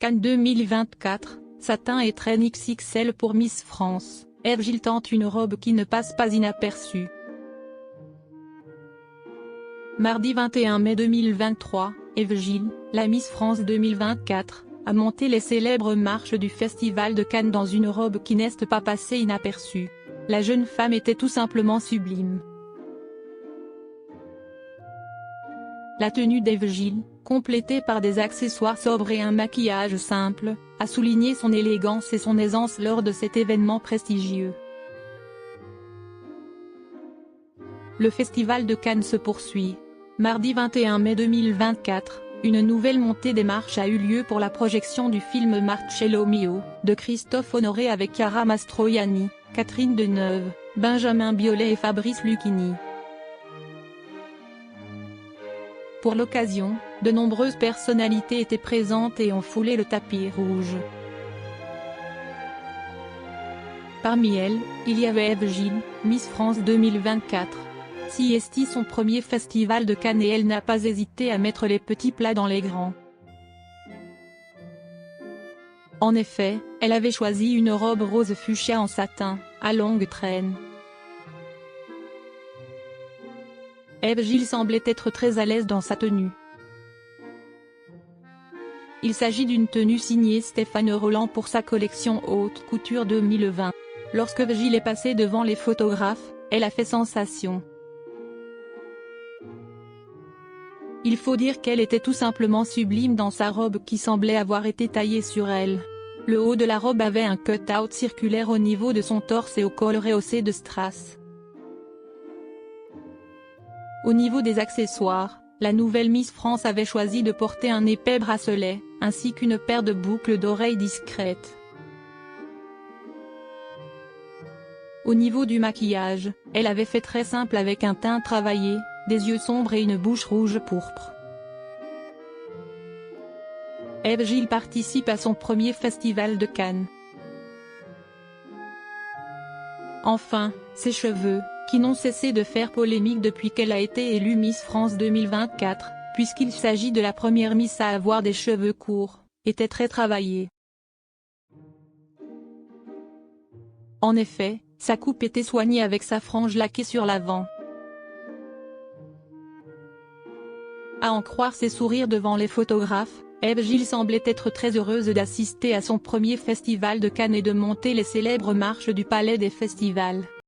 Cannes 2024, satin et traîne XXL pour Miss France, Eve Gilles tente une robe qui ne passe pas inaperçue. Mardi 21 mai 2023, Eve Gilles, la Miss France 2024, a monté les célèbres marches du Festival de Cannes dans une robe qui n'est pas passée inaperçue. La jeune femme était tout simplement sublime. La tenue d'Eve Gilles, complétée par des accessoires sobres et un maquillage simple, a souligné son élégance et son aisance lors de cet événement prestigieux. Le Festival de Cannes se poursuit. Mardi 21 mai 2024, une nouvelle montée des marches a eu lieu pour la projection du film Marcello Mio, de Christophe Honoré avec Chiara Mastroianni, Catherine Deneuve, Benjamin Biolay et Fabrice Lucchini. Pour l'occasion, de nombreuses personnalités étaient présentes et ont foulé le tapis rouge. Parmi elles, il y avait Eve Gilles, Miss France 2024. Si est son premier festival de Cannes et elle n'a pas hésité à mettre les petits plats dans les grands. En effet, elle avait choisi une robe rose fuchsia en satin, à longue traîne. Eve Gilles semblait être très à l'aise dans sa tenue. Il s'agit d'une tenue signée Stéphane Roland pour sa collection haute couture 2020. Lorsque Eve Gilles est passée devant les photographes, elle a fait sensation. Il faut dire qu'elle était tout simplement sublime dans sa robe qui semblait avoir été taillée sur elle. Le haut de la robe avait un cut-out circulaire au niveau de son torse et au col rehaussé de strass. Au niveau des accessoires, la nouvelle Miss France avait choisi de porter un épais bracelet, ainsi qu'une paire de boucles d'oreilles discrètes. Au niveau du maquillage, elle avait fait très simple avec un teint travaillé, des yeux sombres et une bouche rouge pourpre. Eve Gilles participe à son premier festival de Cannes. Enfin, ses cheveux, qui n'ont cessé de faire polémique depuis qu'elle a été élue Miss France 2024, puisqu'il s'agit de la première Miss à avoir des cheveux courts, étaient très travaillés. En effet, sa coupe était soignée avec sa frange laquée sur l'avant. À en croire ses sourires devant les photographes, Eve Gilles semblait être très heureuse d'assister à son premier festival de Cannes et de monter les célèbres marches du Palais des Festivals.